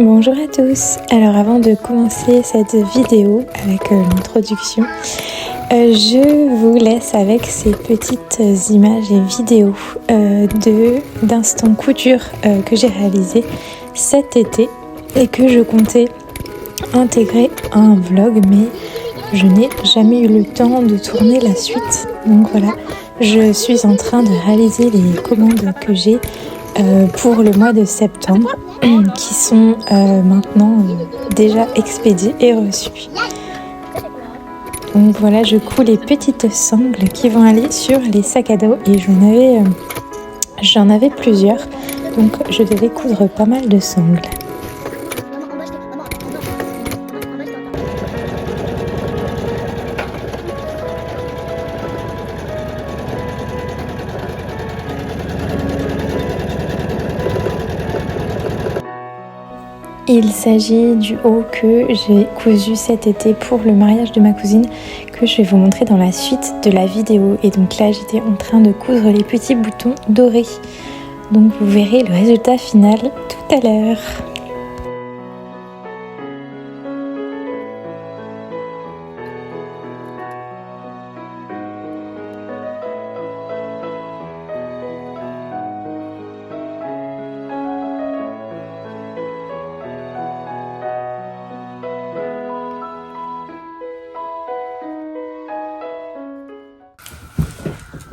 Bonjour à tous. Alors avant de commencer cette vidéo avec l'introduction, je vous laisse avec ces petites images et vidéos d'instants couture que j'ai réalisé cet été et que je comptais intégrer à un vlog, mais je n'ai jamais eu le temps de tourner la suite. Donc voilà, je suis en train de réaliser les commandes que j'ai pour le mois de septembre qui sont maintenant déjà expédiées et reçues. Donc voilà, je couds les petites sangles qui vont aller sur les sacs à dos et j'en avais plusieurs, donc je devais coudre pas mal de sangles. Il s'agit du haut que j'ai cousu cet été pour le mariage de ma cousine, que je vais vous montrer dans la suite de la vidéo. Et donc là, j'étais en train de coudre les petits boutons dorés. Donc vous verrez le résultat final tout à l'heure.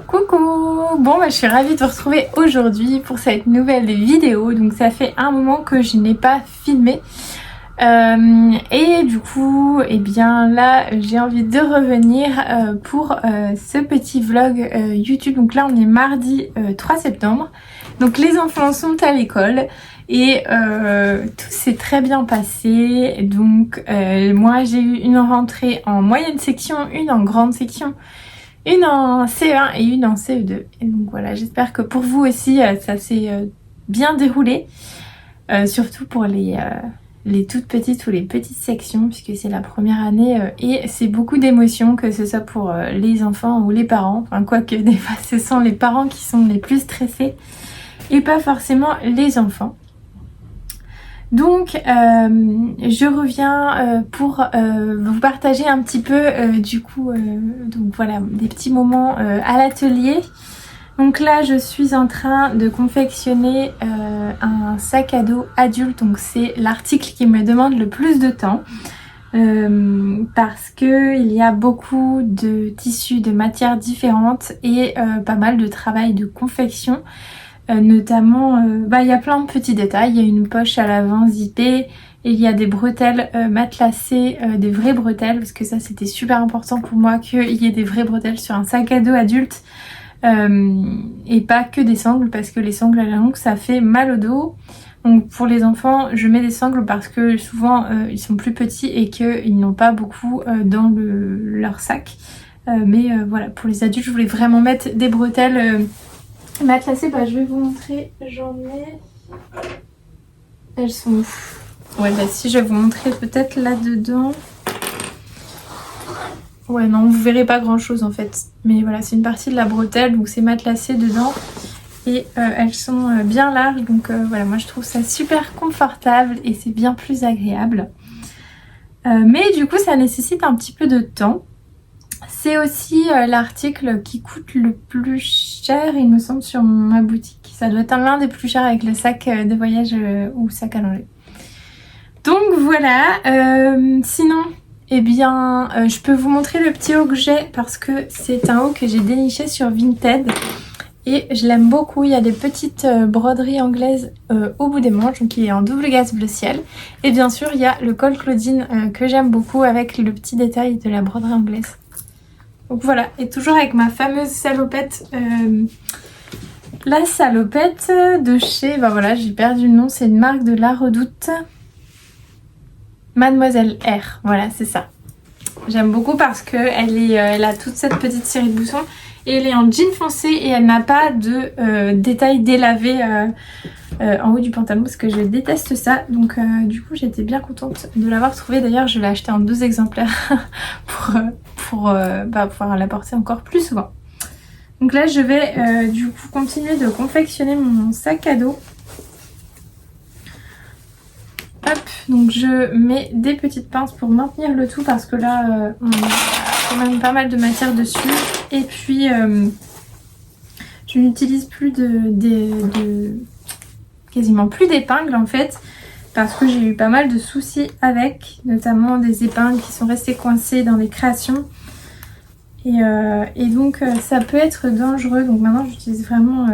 Coucou! Bon je suis ravie de vous retrouver aujourd'hui pour cette nouvelle vidéo. Donc ça fait un moment que je n'ai pas filmé et du coup bien là j'ai envie de revenir pour ce petit vlog YouTube. Donc là on est mardi 3 septembre, donc les enfants sont à l'école et tout s'est très bien passé. Donc moi j'ai eu une rentrée en moyenne section, une en grande section, une en CE1 et une en CE2. Et donc voilà, j'espère que pour vous aussi ça s'est bien déroulé, surtout pour les toutes petites ou les petites sections, puisque c'est la première année et c'est beaucoup d'émotions, que ce soit pour les enfants ou les parents. Enfin quoique des fois ce sont les parents qui sont les plus stressés et pas forcément les enfants. Donc je reviens pour vous partager un petit peu donc voilà, des petits moments à l'atelier. Donc là je suis en train de confectionner un sac à dos adulte, donc c'est l'article qui me demande le plus de temps parce que il y a beaucoup de tissus, de matières différentes et pas mal de travail de confection. Notamment, il y a plein de petits détails. Il y a une poche à l'avant zippée, et il y a des bretelles matelassées, des vraies bretelles, parce que ça c'était super important pour moi qu'il y ait des vraies bretelles sur un sac à dos adulte et pas que des sangles, parce que les sangles à la longue ça fait mal au dos. Donc pour les enfants je mets des sangles parce que souvent ils sont plus petits et qu'ils n'ont pas beaucoup dans leur sac. Mais voilà, pour les adultes je voulais vraiment mettre des bretelles matelassées. Je vais vous montrer, j'en ai... Elles sont où? Ouais si, je vais vous montrer peut-être là-dedans. Ouais non, vous verrez pas grand chose en fait. Mais voilà, c'est une partie de la bretelle, donc c'est matelassé dedans. Et elles sont bien larges, donc voilà, moi je trouve ça super confortable et c'est bien plus agréable. Mais du coup ça nécessite un petit peu de temps. C'est aussi l'article qui coûte le plus cher, il me semble, sur ma boutique. Ça doit être l'un des plus chers avec le sac de voyage ou sac à langer. Donc voilà, sinon, je peux vous montrer le petit haut que j'ai parce que c'est un haut que j'ai déniché sur Vinted. Et je l'aime beaucoup. Il y a des petites broderies anglaises au bout des manches, donc il est en double gaze bleu ciel. Et bien sûr, il y a le col Claudine que j'aime beaucoup avec le petit détail de la broderie anglaise. Donc voilà, et toujours avec ma fameuse salopette, la salopette de chez, voilà, j'ai perdu le nom, c'est une marque de La Redoute, Mademoiselle R, voilà c'est ça. J'aime beaucoup parce que elle a toute cette petite série de boutons et elle est en jean foncé et elle n'a pas de détail délavé en haut du pantalon, parce que je déteste ça. Donc du coup j'étais bien contente de l'avoir trouvé. D'ailleurs je l'ai acheté en 2 exemplaires pour pouvoir la porter encore plus souvent. Donc là je vais du coup continuer de confectionner mon sac à dos. hop, donc je mets des petites pinces pour maintenir le tout parce que là on a quand même pas mal de matière dessus. Et puis je n'utilise plus quasiment plus d'épingles en fait, parce que j'ai eu pas mal de soucis avec, notamment des épingles qui sont restées coincées dans les créations. Et donc ça peut être dangereux, donc maintenant j'utilise vraiment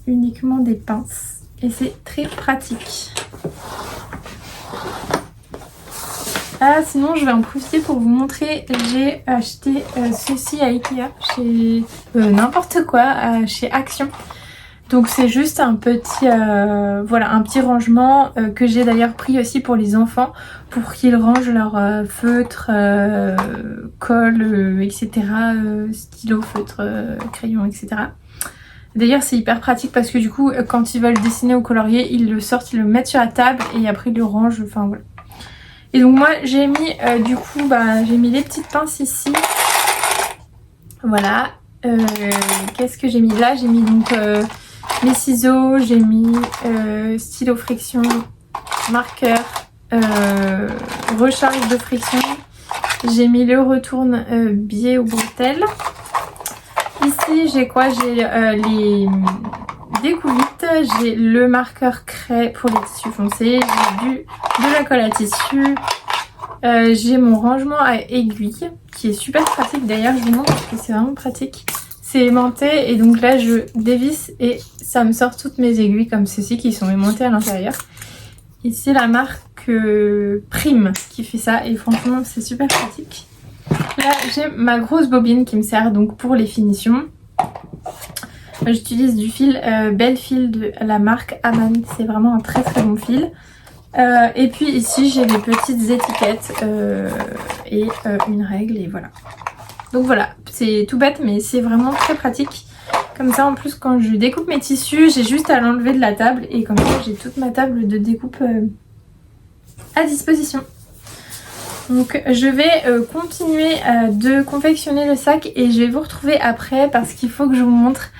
uniquement des pinces et c'est très pratique. Ah, sinon je vais en profiter pour vous montrer, j'ai acheté ceci à Ikea, chez n'importe quoi, chez Action. Donc c'est juste un petit, voilà, un petit rangement que j'ai d'ailleurs pris aussi pour les enfants, pour qu'ils rangent leurs feutres, colle, etc., stylo, feutre, crayon, etc. D'ailleurs c'est hyper pratique parce que du coup quand ils veulent dessiner au colorier, ils le sortent, ils le mettent sur la table et après ils le rangent, enfin voilà. Et donc moi j'ai mis du coup j'ai mis les petites pinces ici. Voilà. Qu'est-ce que j'ai mis là? J'ai mis donc mes ciseaux, j'ai mis stylo friction, marqueur, recharge de friction. J'ai mis le retourne biais ou bretelles. Ici j'ai quoi? J'ai les découlites, j'ai le marqueur craie pour les tissus foncés, j'ai de la colle à tissu, j'ai mon rangement à aiguilles qui est super pratique d'ailleurs, je vous montre parce que c'est vraiment pratique. C'est aimanté et donc là je dévisse et ça me sort toutes mes aiguilles comme ceci qui sont aimantées à l'intérieur. Ici la marque Prime qui fait ça et franchement c'est super pratique. Là j'ai ma grosse bobine qui me sert donc pour les finitions. J'utilise du fil Belle Fil de la marque Aman, c'est vraiment un très très bon fil. Et puis ici j'ai des petites étiquettes et une règle et voilà. Donc voilà, c'est tout bête mais c'est vraiment très pratique. Comme ça en plus quand je découpe mes tissus, j'ai juste à l'enlever de la table et comme ça j'ai toute ma table de découpe à disposition. Donc je vais continuer de confectionner le sac et je vais vous retrouver après parce qu'il faut que je vous montre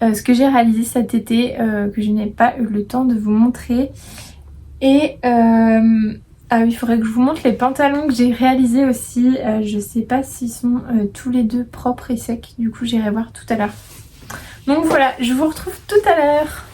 ce que j'ai réalisé cet été que je n'ai pas eu le temps de vous montrer. Et ah oui, il faudrait que je vous montre les pantalons que j'ai réalisés aussi. Je sais pas s'ils sont tous les deux propres et secs. Du coup j'irai voir tout à l'heure. Donc voilà, je vous retrouve tout à l'heure.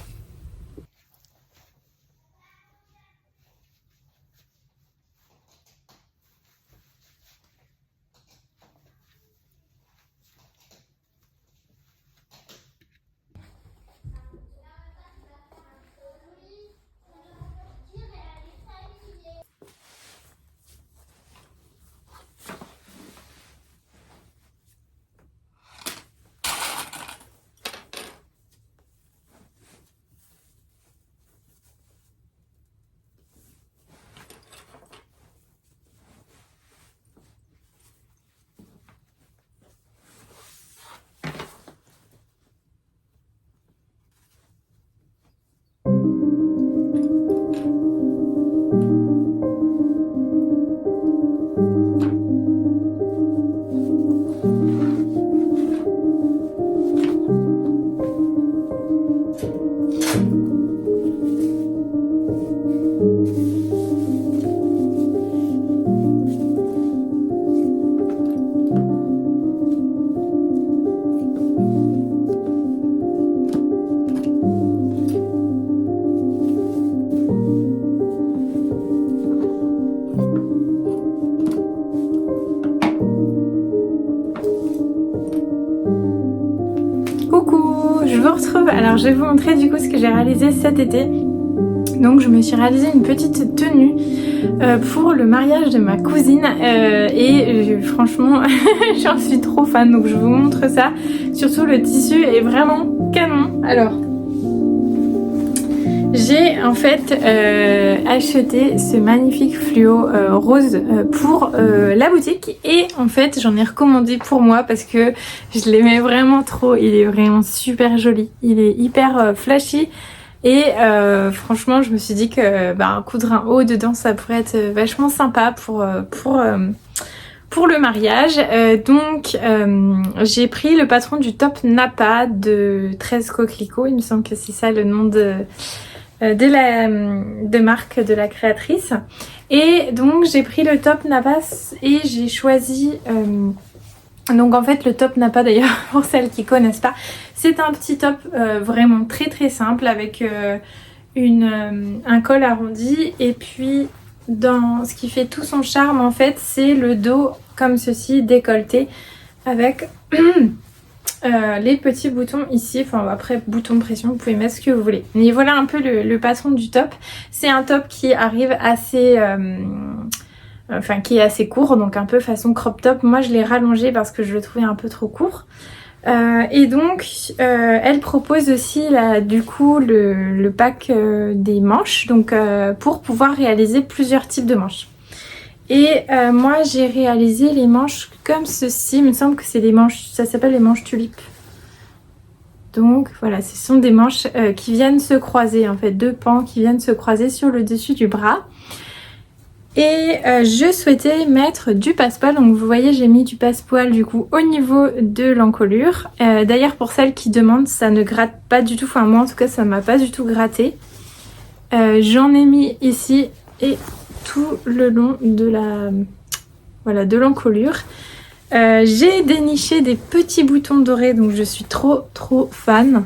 Coucou, je vous retrouve. Alors je vais vous montrer du coup ce que j'ai réalisé cet été. Donc je me suis réalisé une petite tenue pour le mariage de ma cousine et franchement j'en suis trop fan, donc je vous montre ça. Surtout le tissu est vraiment canon. Alors j'ai en fait acheté ce magnifique fluo rose pour la boutique et en fait j'en ai recommandé pour moi parce que je l'aimais vraiment trop. Il est vraiment super joli, il est hyper flashy et franchement je me suis dit que coudre un haut dedans ça pourrait être vachement sympa pour le mariage. Donc j'ai pris le patron du top Napa de 13 coquelicots, il me semble que c'est ça le nom de marque de la créatrice. Et donc j'ai pris le top Napas et j'ai choisi... donc en fait le top Napa d'ailleurs pour celles qui connaissent pas, c'est un petit top vraiment très très simple avec un col arrondi, et puis dans ce qui fait tout son charme en fait c'est le dos comme ceci décolleté avec les petits boutons ici, enfin après bouton pression, vous pouvez mettre ce que vous voulez. Mais voilà un peu le patron du top. C'est un top qui arrive assez... qui est assez court, donc un peu façon crop top. Moi je l'ai rallongé parce que je le trouvais un peu trop court. Et donc elle propose aussi là, du coup le pack des manches, donc pour pouvoir réaliser plusieurs types de manches. Et moi j'ai réalisé les manches comme ceci, il me semble que c'est des manches, ça s'appelle les manches tulipes. Donc voilà, ce sont des manches qui viennent se croiser en fait, deux pans qui viennent se croiser sur le dessus du bras. Et je souhaitais mettre du passepoil, donc vous voyez j'ai mis du passepoil du coup au niveau de l'encolure. D'ailleurs pour celles qui demandent, ça ne gratte pas du tout, enfin moi en tout cas ça m'a pas du tout gratté. J'en ai mis ici et tout le long de de l'encolure. J'ai déniché des petits boutons dorés, donc je suis trop fan.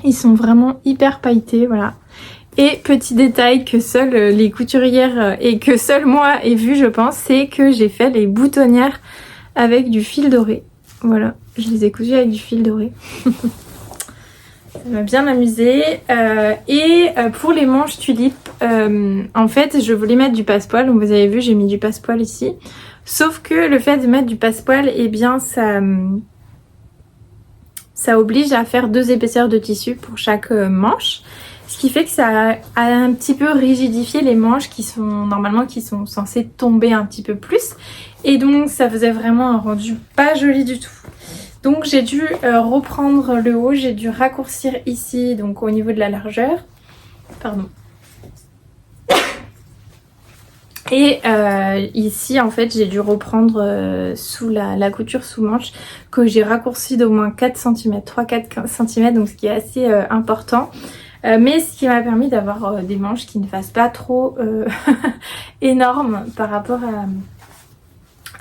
Ils sont vraiment hyper pailletés, voilà. Et petit détail que seules les couturières et que seul moi ai vu je pense, c'est que j'ai fait les boutonnières avec du fil doré. Voilà, je les ai cousues avec du fil doré. Ça m'a bien amusée. Et pour les manches tulipes, en fait je voulais mettre du passepoil, donc vous avez vu j'ai mis du passepoil ici. Sauf que le fait de mettre du passepoil, eh bien ça oblige à faire 2 épaisseurs de tissu pour chaque manche. Ce qui fait que ça a un petit peu rigidifié les manches qui sont censées tomber un petit peu plus. Et donc ça faisait vraiment un rendu pas joli du tout. Donc j'ai dû reprendre le haut, j'ai dû raccourcir ici, donc au niveau de la largeur. Pardon. Et ici en fait j'ai dû reprendre sous la couture sous manche que j'ai raccourci d'au moins 4 cm, 3-4 cm, donc ce qui est assez important. Mais ce qui m'a permis d'avoir des manches qui ne fassent pas trop énormes par rapport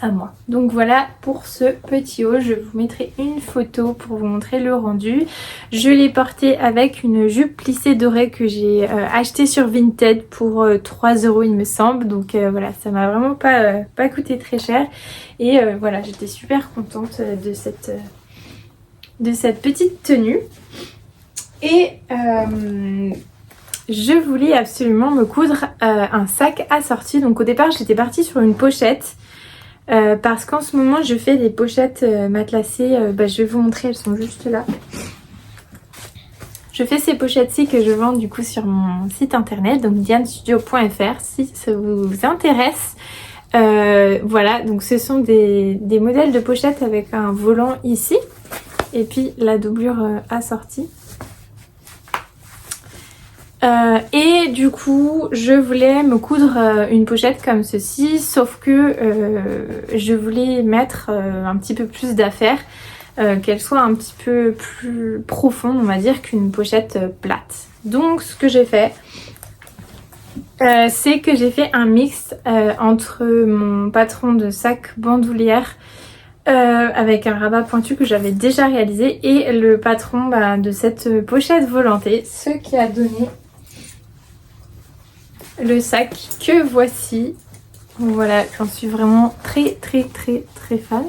à moi. Donc voilà pour ce petit haut, je vous mettrai une photo pour vous montrer le rendu. Je l'ai porté avec une jupe plissée dorée que j'ai achetée sur Vinted pour 3 € il me semble. Donc voilà, ça m'a vraiment pas coûté très cher. Et voilà, j'étais super contente de cette petite tenue. Et je voulais absolument me coudre un sac assorti. Donc au départ j'étais partie sur une pochette parce qu'en ce moment je fais des pochettes matelassées. Je vais vous montrer, elles sont juste là. Je fais ces pochettes-ci que je vends du coup sur mon site internet, donc dianestudio.fr si ça vous intéresse. Voilà, donc ce sont des modèles de pochettes avec un volant ici et puis la doublure assortie. Et du coup je voulais me coudre une pochette comme ceci, sauf que je voulais mettre un petit peu plus d'affaires, qu'elle soit un petit peu plus profonde on va dire qu'une pochette plate. Donc ce que j'ai fait, c'est que j'ai fait un mix entre mon patron de sac bandoulière avec un rabat pointu que j'avais déjà réalisé et le patron de cette pochette volantée, ce qui a donné le sac que voici. Voilà, j'en suis vraiment très fan.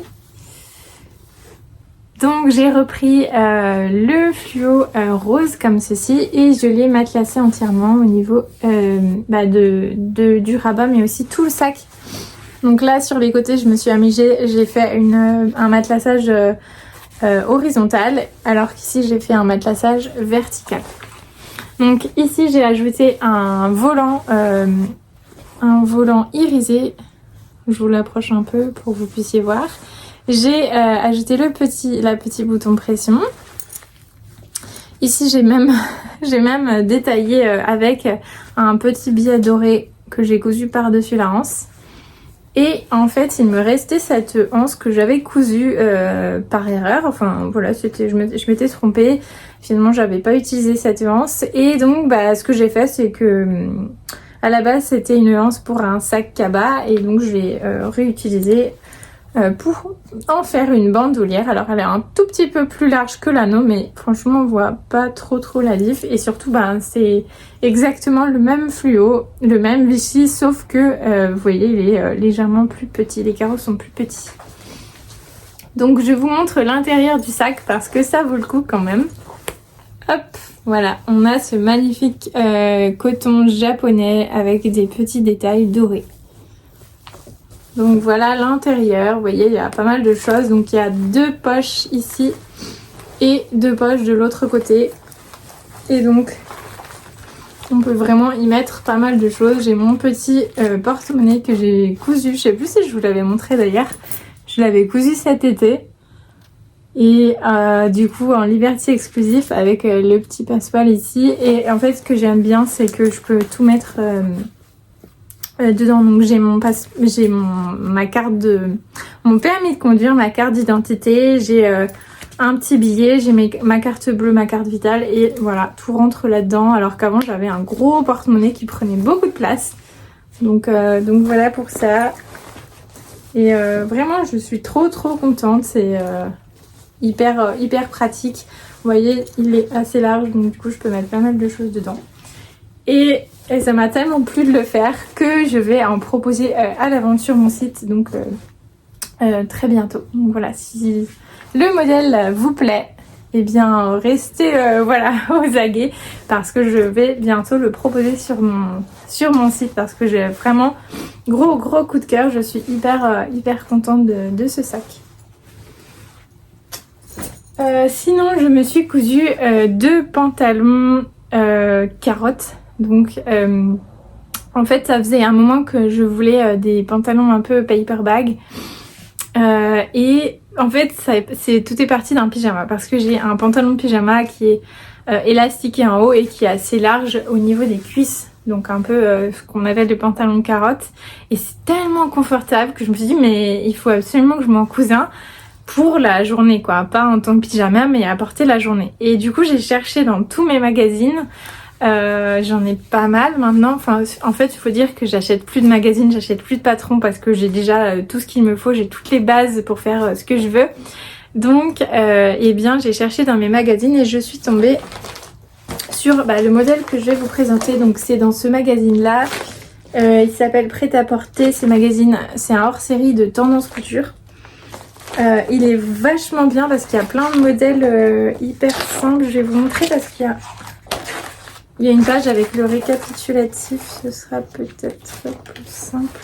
Donc j'ai repris le fluo rose comme ceci et je l'ai matelassé entièrement au niveau du rabat, mais aussi tout le sac. Donc là sur les côtés je me suis amusée, j'ai fait un matelassage horizontal, alors qu'ici j'ai fait un matelassage vertical. Donc ici j'ai ajouté un volant irisé, je vous l'approche un peu pour que vous puissiez voir. J'ai ajouté la petite bouton pression. Ici j'ai même détaillé avec un petit billet doré que j'ai cousu par-dessus la anse. Et en fait il me restait cette anse que j'avais cousue par erreur, enfin voilà, je m'étais trompée, finalement j'avais pas utilisé cette anse et donc bah, ce que j'ai fait c'est que à la base c'était une anse pour un sac cabas et donc je l'ai réutilisée pour en faire une bandoulière. Alors elle est un tout petit peu plus large que l'anneau mais franchement on voit pas trop la diff et surtout bah, c'est exactement le même fluo, le même Vichy sauf que vous voyez il est légèrement plus petit, les carreaux sont plus petits. Donc je vous montre l'intérieur du sac parce que ça vaut le coup quand même. Hop, voilà, on a ce magnifique coton japonais avec des petits détails dorés. Donc voilà l'intérieur, vous voyez il y a pas mal de choses, donc il y a 2 poches ici et 2 poches de l'autre côté et donc on peut vraiment y mettre pas mal de choses. J'ai mon petit porte-monnaie que j'ai cousu, je sais plus si je vous l'avais montré d'ailleurs, je l'avais cousu cet été et du coup en Liberty exclusif avec le petit passepoil ici et en fait ce que j'aime bien c'est que je peux tout mettre dedans. Donc j'ai ma carte mon permis de conduire, ma carte d'identité, j'ai un petit billet, j'ai ma carte bleue, ma carte vitale et voilà, tout rentre là-dedans alors qu'avant j'avais un gros porte-monnaie qui prenait beaucoup de place. Donc voilà pour ça. Et vraiment je suis trop contente, c'est hyper pratique. Vous voyez il est assez large donc du coup je peux mettre pas mal de choses dedans. Et ça m'a tellement plu de le faire que je vais en proposer à la vente sur mon site donc très bientôt. Donc voilà, si le modèle vous plaît, eh bien restez voilà aux aguets parce que je vais bientôt le proposer sur mon site parce que j'ai vraiment gros coup de cœur. Je suis hyper contente de ce sac. Sinon je me suis cousu 2 pantalons carottes. Donc en fait ça faisait un moment que je voulais des pantalons un peu paper bag et en fait tout est parti d'un pyjama parce que j'ai un pantalon de pyjama qui est élastiqué en haut et qui est assez large au niveau des cuisses, donc un peu ce qu'on appelle le pantalon de carotte et c'est tellement confortable que je me suis dit mais il faut absolument que je m'en couse un pour la journée quoi, pas en tant que pyjama mais à porter la journée. Et du coup j'ai cherché dans tous mes magazines. J'en ai pas mal maintenant, enfin en fait il faut dire que j'achète plus de magazines, j'achète plus de patrons parce que j'ai déjà tout ce qu'il me faut, j'ai toutes les bases pour faire ce que je veux. Donc eh bien j'ai cherché dans mes magazines et je suis tombée sur le modèle que je vais vous présenter. Donc c'est dans ce magazine là, il s'appelle Prêt-à-porter, c'est un hors-série de Tendance Couture. Il est vachement bien parce qu'il y a plein de modèles hyper simples, je vais vous montrer parce qu'il y a une page avec le récapitulatif, ce sera peut-être plus simple.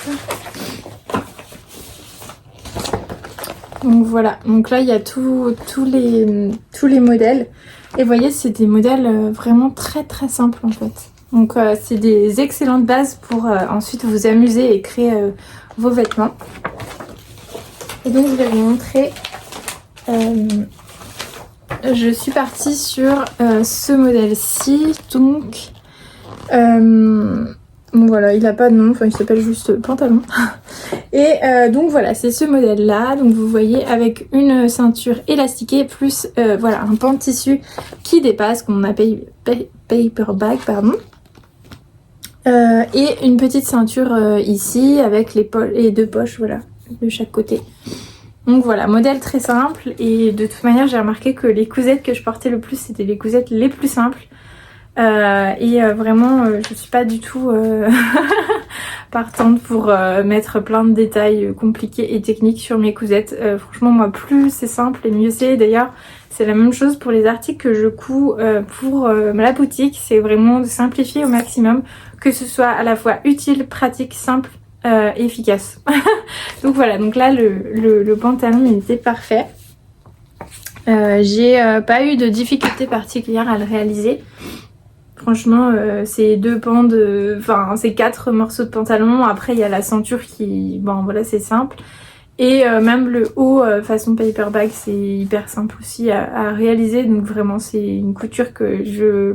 Donc voilà, donc là il y a tous les modèles. Et vous voyez c'est des modèles vraiment très simples en fait. Donc c'est des excellentes bases pour ensuite vous amuser et créer vos vêtements. Et donc je vais vous montrer... je suis partie sur ce modèle-ci, donc voilà, il n'a pas de nom, enfin il s'appelle juste pantalon. Et donc voilà, c'est ce modèle-là, donc vous voyez avec une ceinture élastiquée plus voilà un pan de tissu qui dépasse, qu'on appelle paper bag, pardon. Et une petite ceinture ici avec les 2 poches, voilà, de chaque côté. Donc voilà, modèle très simple et de toute manière j'ai remarqué que les cousettes que je portais le plus c'était les cousettes les plus simples vraiment je suis pas du tout partante pour mettre plein de détails compliqués et techniques sur mes cousettes. Franchement moi plus c'est simple et mieux c'est. D'ailleurs c'est la même chose pour les articles que je couds pour la boutique, c'est vraiment de simplifier au maximum, que ce soit à la fois utile, pratique, simple, efficace. Donc voilà, donc là le pantalon il était parfait. J'ai pas eu de difficulté particulière à le réaliser. Franchement c'est 2 pans enfin c'est 4 morceaux de pantalon. Après il y a la ceinture qui, bon voilà c'est simple. Et même le haut façon paper bag c'est hyper simple aussi à réaliser. Donc vraiment c'est une couture que je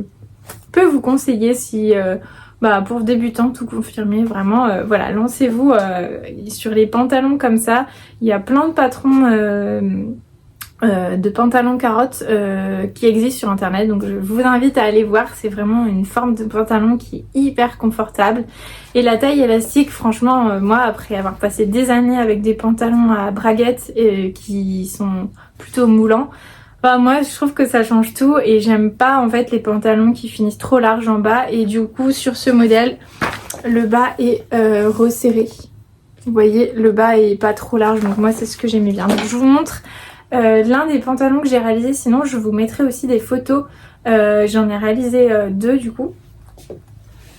peux vous conseiller si Bah pour débutants tout confirmé, vraiment, voilà, lancez-vous sur les pantalons comme ça. Il y a plein de patrons de pantalons carottes qui existent sur internet, donc je vous invite à aller voir. C'est vraiment une forme de pantalon qui est hyper confortable. Et la taille élastique, franchement, moi après avoir passé des années avec des pantalons à braguettes qui sont plutôt moulants, bah moi je trouve que ça change tout et j'aime pas en fait les pantalons qui finissent trop larges en bas, et du coup sur ce modèle le bas est resserré. Vous voyez, le bas est pas trop large, donc moi c'est ce que j'aimais bien. Donc je vous montre l'un des pantalons que j'ai réalisé, sinon je vous mettrai aussi des photos. J'en ai réalisé deux du coup.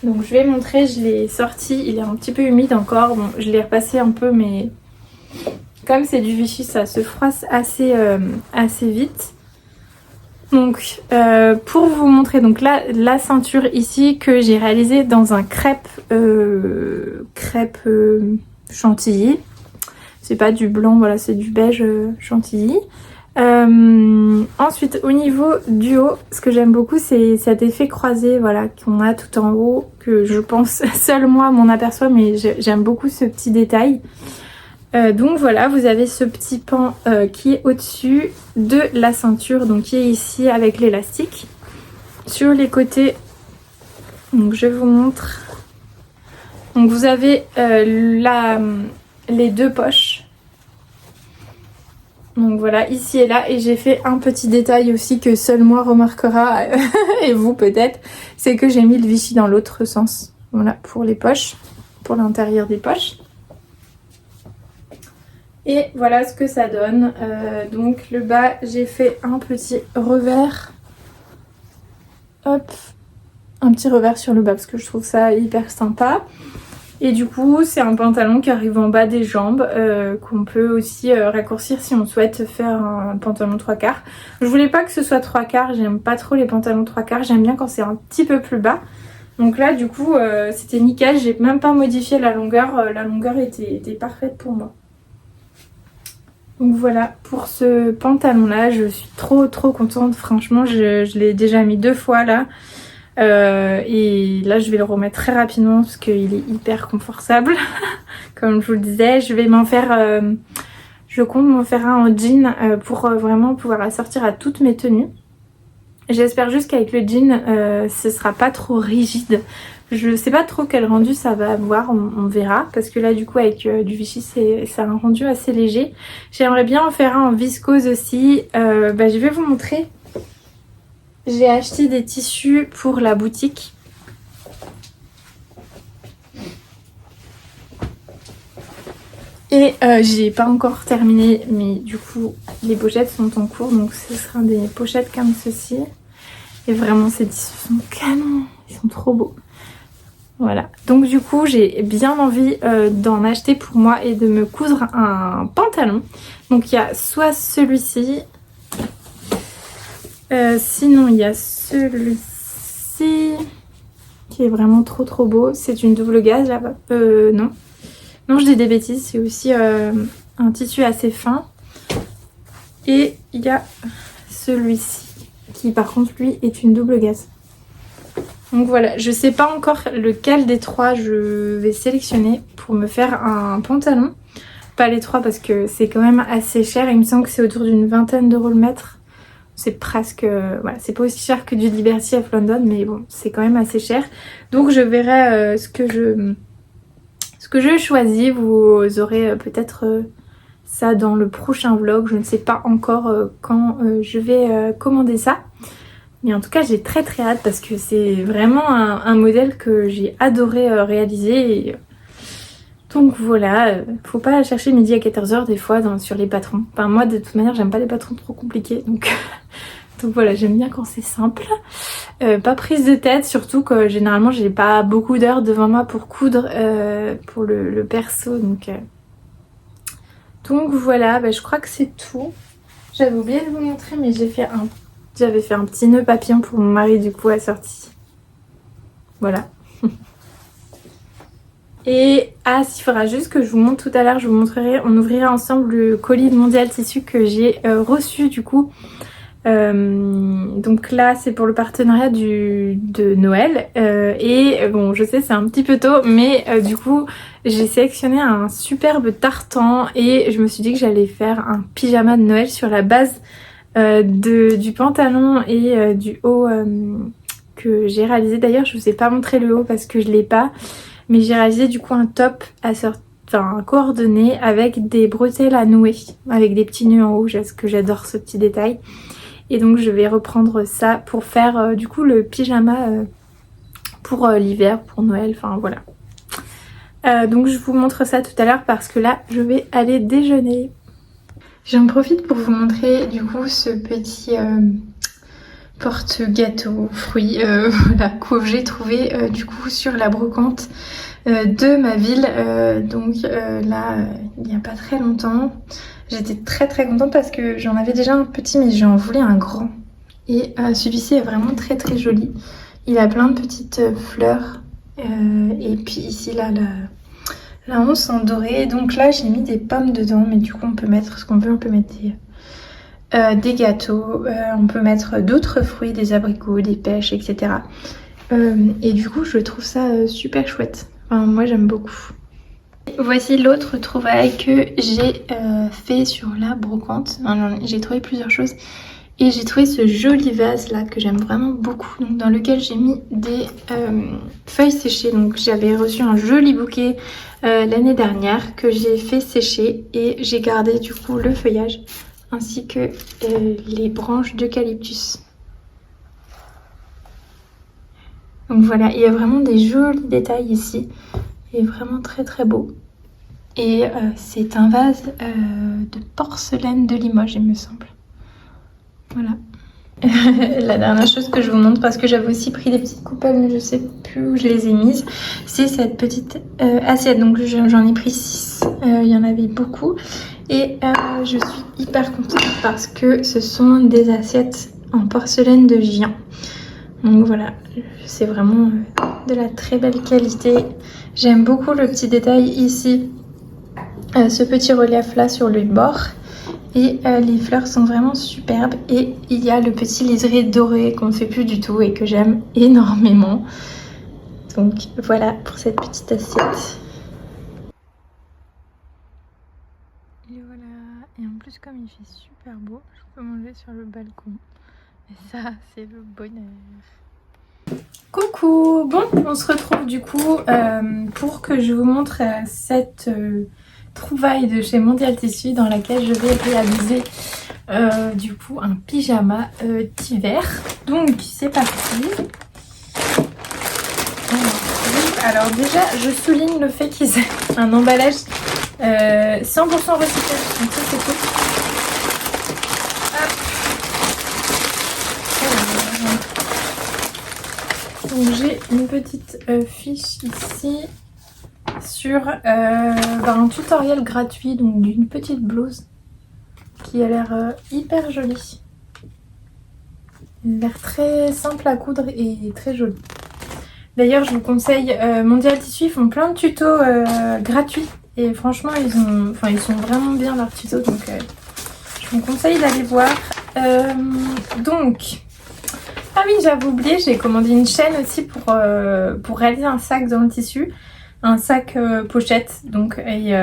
Donc je vais montrer, je l'ai sorti, il est un petit peu humide encore. Bon, je l'ai repassé un peu, mais comme c'est du Vichy, ça se froisse assez vite. Donc pour vous montrer, donc là la ceinture ici que j'ai réalisée dans un crêpe chantilly. C'est pas du blanc, voilà, c'est du beige chantilly. Ensuite au niveau du haut, ce que j'aime beaucoup c'est cet effet croisé, voilà, qu'on a tout en haut, que je pense seul moi m'en aperçoit, mais j'aime beaucoup ce petit détail. Donc voilà, vous avez ce petit pan qui est au-dessus de la ceinture, donc qui est ici avec l'élastique. Sur les côtés, donc je vous montre. Donc vous avez les deux poches. Donc voilà, ici et là, et j'ai fait un petit détail aussi que seul moi remarquera, et vous peut-être, c'est que j'ai mis le Vichy dans l'autre sens. Voilà, pour les poches, pour l'intérieur des poches. Et voilà ce que ça donne. Donc le bas, j'ai fait un petit revers. Hop, un petit revers sur le bas parce que je trouve ça hyper sympa. Et du coup, c'est un pantalon qui arrive en bas des jambes, qu'on peut aussi raccourcir si on souhaite faire un pantalon 3/4. Je voulais pas que ce soit 3/4, j'aime pas trop les pantalons 3/4, j'aime bien quand c'est un petit peu plus bas. Donc là, du coup, c'était nickel, j'ai même pas modifié la longueur était parfaite pour moi. Donc voilà, pour ce pantalon là, je suis trop contente, franchement je l'ai déjà mis 2 fois là. Et là je vais le remettre très rapidement parce qu'il est hyper confortable. Comme je vous le disais, je vais m'en faire, je compte m'en faire un en jean pour vraiment pouvoir assortir à toutes mes tenues. J'espère juste qu'avec le jean ce sera pas trop rigide. Je sais pas trop quel rendu ça va avoir, on verra, parce que là du coup avec du Vichy c'est un rendu assez léger. J'aimerais bien en faire un en viscose aussi. Je vais vous montrer. J'ai acheté des tissus pour la boutique. Et j'ai pas encore terminé, mais du coup les pochettes sont en cours, donc ce sera des pochettes comme ceci. Et vraiment ces tissus sont canons, ils sont trop beaux. Voilà, donc du coup j'ai bien envie d'en acheter pour moi et de me coudre un pantalon. Donc il y a soit celui-ci, sinon il y a celui-ci qui est vraiment trop beau. C'est une double gaze là-bas. Non, je dis des bêtises, c'est aussi un tissu assez fin. Et il y a celui-ci qui par contre lui est une double gaze. Donc voilà, je sais pas encore lequel des trois je vais sélectionner pour me faire un pantalon. Pas les trois parce que c'est quand même assez cher. Il me semble que c'est autour d'une 20aine d'euros le mètre. C'est presque... voilà, c'est pas aussi cher que du Liberty of London, mais bon, c'est quand même assez cher. Donc je verrai ce que je choisis. Vous aurez peut-être ça dans le prochain vlog. Je ne sais pas encore quand je vais commander ça. Mais en tout cas j'ai très hâte parce que c'est vraiment un modèle que j'ai adoré réaliser. Et donc voilà, faut pas chercher midi à 14h des fois sur les patrons. Enfin moi de toute manière j'aime pas les patrons trop compliqués. Donc voilà, j'aime bien quand c'est simple. Pas prise de tête, surtout que généralement j'ai pas beaucoup d'heures devant moi pour coudre pour le perso. Donc voilà, je crois que c'est tout. J'avais oublié de vous montrer mais j'avais fait un petit nœud papillon pour mon mari du coup assorti. Voilà. Et s'il faudra juste que je vous montre tout à l'heure, je vous montrerai, on ouvrira ensemble le colis de Mondial Tissu que j'ai reçu du coup Donc là c'est pour le partenariat de Noël et bon je sais c'est un petit peu tôt mais du coup j'ai sélectionné un superbe tartan et je me suis dit que j'allais faire un pyjama de Noël sur la base du pantalon et du haut que j'ai réalisé. D'ailleurs je vous ai pas montré le haut parce que je l'ai pas, mais j'ai réalisé du coup un top coordonné avec des bretelles à nouer avec des petits nœuds en haut parce que j'adore ce petit détail. Et donc je vais reprendre ça pour faire du coup le pyjama pour l'hiver, pour Noël, enfin voilà. Donc je vous montre ça tout à l'heure parce que là je vais aller déjeuner. J'en profite pour vous montrer du coup ce petit porte-gâteau fruits voilà, que j'ai trouvé du coup sur la brocante de ma ville. Donc là il n'y a pas très longtemps. J'étais très très contente parce que j'en avais déjà un petit mais j'en voulais un grand. Et celui-ci est vraiment très très joli. Il a plein de petites fleurs. Et puis ici là la once en doré. Donc là j'ai mis des pommes dedans mais du coup on peut mettre ce qu'on veut. On peut mettre des gâteaux, on peut mettre d'autres fruits, des abricots, des pêches, etc. Et du coup je trouve ça super chouette. Enfin, moi j'aime beaucoup. Voici l'autre trouvaille que j'ai fait sur la brocante. J'ai trouvé plusieurs choses et j'ai trouvé ce joli vase là que j'aime vraiment beaucoup, donc, dans lequel j'ai mis des feuilles séchées. Donc j'avais reçu un joli bouquet l'année dernière que j'ai fait sécher et j'ai gardé du coup le feuillage ainsi que les branches d'eucalyptus. Donc voilà, il y a vraiment des jolis détails ici. Il est vraiment très très beau. Et c'est un vase de porcelaine de Limoges, il me semble. Voilà. La dernière chose que je vous montre, parce que j'avais aussi pris des petites coupelles, mais je sais plus où je les ai mises, c'est cette petite assiette. Donc j'en ai pris 6, il y en avait beaucoup. Et je suis hyper contente parce que ce sont des assiettes en porcelaine de Gien. Donc voilà, c'est vraiment de la très belle qualité. J'aime beaucoup le petit détail ici. Ce petit relief là sur le bord et les fleurs sont vraiment superbes et il y a le petit liseré doré qu'on ne fait plus du tout et que j'aime énormément. Donc voilà pour cette petite assiette. Et voilà, et en plus comme il fait super beau, je peux manger sur le balcon et ça c'est le bonheur. Coucou, bon on se retrouve du coup pour que je vous montre cette trouvaille de chez Mondial Tissu dans laquelle je vais réaliser du coup un pyjama d'hiver. Donc c'est parti. Alors déjà je souligne le fait qu'ils aient un emballage 100% recyclage, donc ça c'est cool. Donc j'ai une petite fiche ici sur un tutoriel gratuit donc d'une petite blouse qui a l'air hyper jolie. Elle a l'air très simple à coudre et très jolie. D'ailleurs je vous conseille, Mondial Tissu, ils font plein de tutos gratuits et franchement ils sont vraiment bien leurs tutos, donc je vous conseille d'aller voir. Donc ah oui j'avais oublié, j'ai commandé une chaîne aussi pour réaliser un sac dans le tissu. Un sac pochette donc et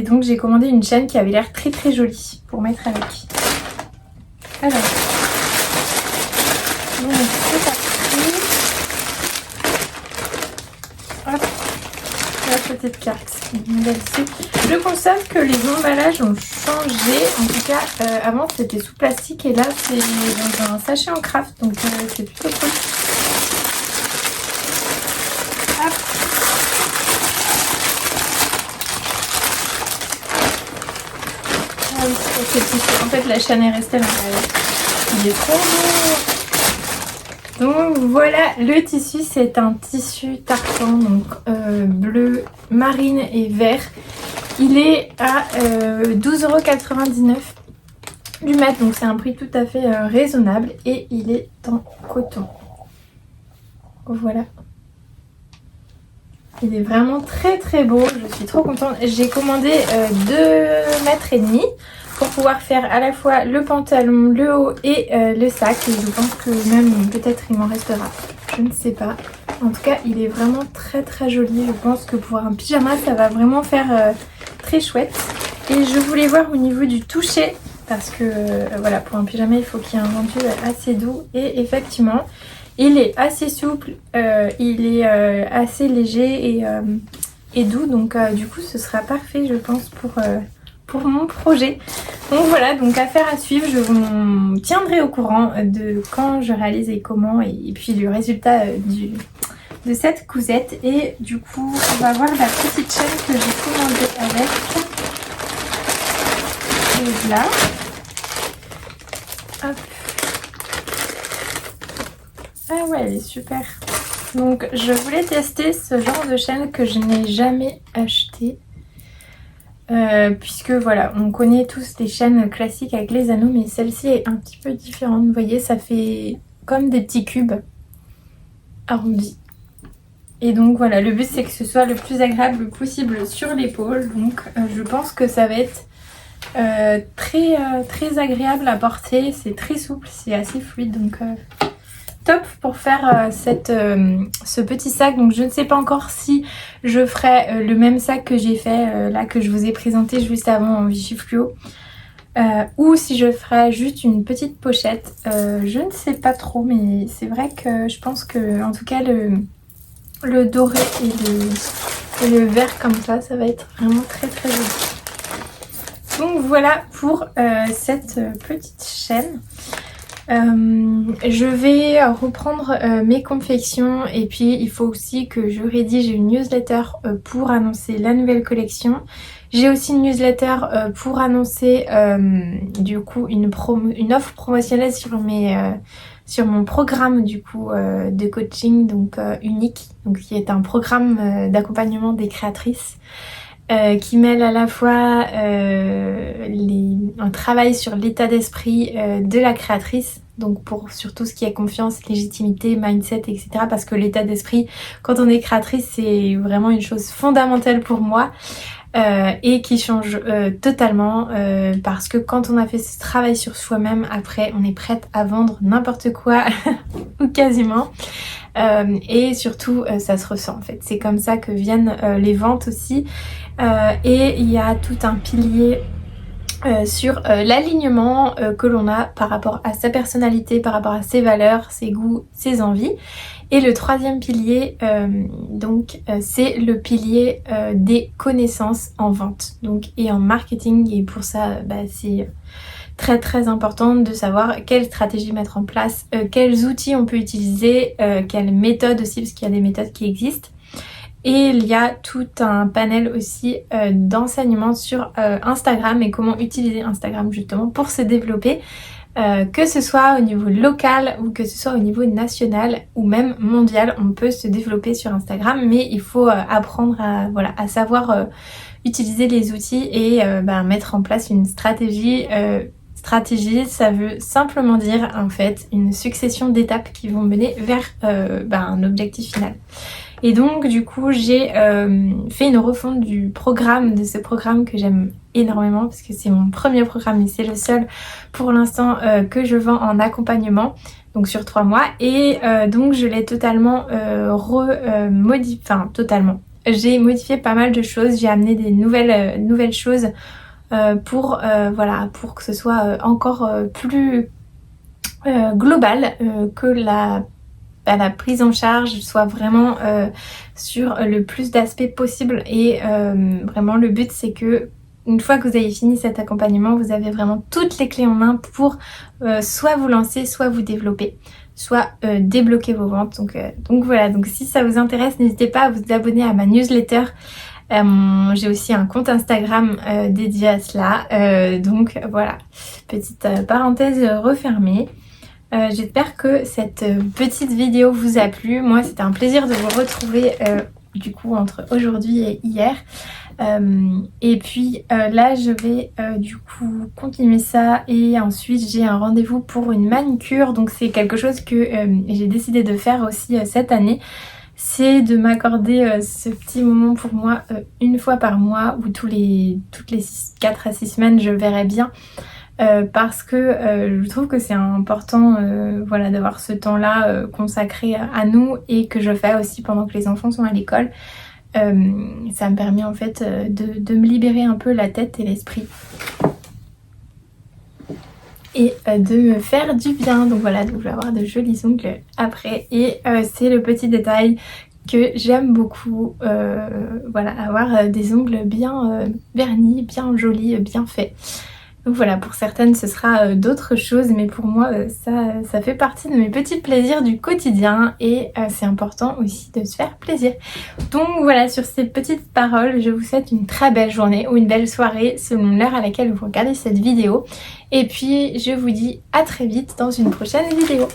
donc j'ai commandé une chaîne qui avait l'air très très jolie pour mettre avec. Alors donc c'est parti. Hop, la petite carte. Je constate que les emballages ont changé. En tout cas avant c'était sous plastique et là c'est dans un sachet en craft, donc c'est plutôt cool. Hop. Ah oui, en fait la chaîne est restée à l'intérieur. Il est trop beau. Donc voilà, le tissu c'est un tissu tartan, donc bleu, marine et vert. Il est à 12,99 € du mètre, donc c'est un prix tout à fait raisonnable et il est en coton. Voilà. Il est vraiment très très beau, je suis trop contente. J'ai commandé 2,5 m pour pouvoir faire à la fois le pantalon, le haut et le sac. Et je pense que même peut-être il m'en restera, je ne sais pas. En tout cas il est vraiment très très joli. Je pense que pour un pyjama ça va vraiment faire très chouette. Et je voulais voir au niveau du toucher, parce que voilà, pour un pyjama il faut qu'il y ait un rendu assez doux. Et effectivement il est assez souple, il est assez léger et doux, donc du coup ce sera parfait je pense pour mon projet. Donc voilà, donc affaire à suivre, je vous tiendrai au courant de quand je réalise et comment, et puis le résultat de cette cousette. Et du coup on va voir la petite chaîne que j'ai commandée avec. Et là, hop. Ah ouais, elle est super. Donc je voulais tester ce genre de chaîne que je n'ai jamais acheté. Puisque voilà, on connaît tous les chaînes classiques avec les anneaux, mais celle-ci est un petit peu différente. Vous voyez, ça fait comme des petits cubes arrondis. Et donc voilà, le but c'est que ce soit le plus agréable possible sur l'épaule. Donc je pense que ça va être très agréable à porter. C'est très souple, c'est assez fluide, donc top pour faire ce petit sac. Donc je ne sais pas encore si je ferai le même sac que j'ai fait là, que je vous ai présenté juste avant en Vichy Fluo, ou si je ferai juste une petite pochette. Je ne sais pas trop, mais c'est vrai que je pense que en tout cas le doré et le vert comme ça va être vraiment très joli. Donc voilà pour cette petite chaîne. Je vais reprendre mes confections, et puis il faut aussi que je rédige une newsletter pour annoncer la nouvelle collection. J'ai aussi une newsletter pour annoncer du coup une offre promotionnelle sur mon programme du coup de coaching, donc unique, donc qui est un programme d'accompagnement des créatrices. Qui mêle à la fois un travail sur l'état d'esprit de la créatrice, donc pour surtout ce qui est confiance, légitimité, mindset, etc. Parce que l'état d'esprit, quand on est créatrice, c'est vraiment une chose fondamentale pour moi, et qui change totalement, parce que quand on a fait ce travail sur soi-même, après on est prête à vendre n'importe quoi ou quasiment. Et surtout ça se ressent en fait, c'est comme ça que viennent les ventes aussi. Et il y a tout un pilier sur l'alignement que l'on a par rapport à sa personnalité, par rapport à ses valeurs, ses goûts, ses envies. Et le troisième pilier, c'est le pilier des connaissances en vente, donc, et en marketing. Et pour ça, c'est très important de savoir quelle stratégie mettre en place, quels outils on peut utiliser, quelles méthodes aussi, parce qu'il y a des méthodes qui existent. Et il y a tout un panel aussi d'enseignements sur Instagram et comment utiliser Instagram justement pour se développer, que ce soit au niveau local ou que ce soit au niveau national ou même mondial. On peut se développer sur Instagram, mais il faut apprendre à savoir utiliser les outils et mettre en place une stratégie. Stratégie, ça veut simplement dire en fait une succession d'étapes qui vont mener vers un objectif final. Et donc du coup j'ai fait une refonte de ce programme que j'aime énormément, parce que c'est mon premier programme et c'est le seul pour l'instant que je vends en accompagnement, donc sur 3 mois. Et donc je l'ai totalement totalement. J'ai modifié pas mal de choses, j'ai amené des nouvelles choses pour que ce soit encore plus global, que la prise en charge soit vraiment sur le plus d'aspects possible. Et vraiment le but c'est que une fois que vous avez fini cet accompagnement, vous avez vraiment toutes les clés en main pour soit vous lancer, soit vous développer, soit débloquer vos ventes. Donc voilà, donc si ça vous intéresse, n'hésitez pas à vous abonner à ma newsletter. J'ai aussi un compte Instagram dédié à cela. Donc voilà, petite parenthèse refermée. J'espère que cette petite vidéo vous a plu. Moi c'était un plaisir de vous retrouver du coup entre aujourd'hui et hier. Et puis là je vais du coup continuer ça, et ensuite j'ai un rendez-vous pour une manucure. Donc c'est quelque chose que j'ai décidé de faire aussi cette année. c'est de m'accorder ce petit moment pour moi une fois par mois ou toutes les 4 à 6 semaines je verrai bien. Parce que je trouve que c'est important voilà, d'avoir ce temps-là consacré à nous et que je fais aussi pendant que les enfants sont à l'école. Ça me permet en fait de me libérer un peu la tête et l'esprit et de me faire du bien. Donc voilà, donc je vais avoir de jolis ongles après et c'est le petit détail que j'aime beaucoup, voilà, avoir des ongles bien vernis, bien jolis, bien faits. Donc voilà, pour certaines ce sera d'autres choses, mais pour moi ça fait partie de mes petits plaisirs du quotidien et c'est important aussi de se faire plaisir. Donc voilà, sur ces petites paroles, je vous souhaite une très belle journée ou une belle soirée selon l'heure à laquelle vous regardez cette vidéo. Et puis je vous dis à très vite dans une prochaine vidéo.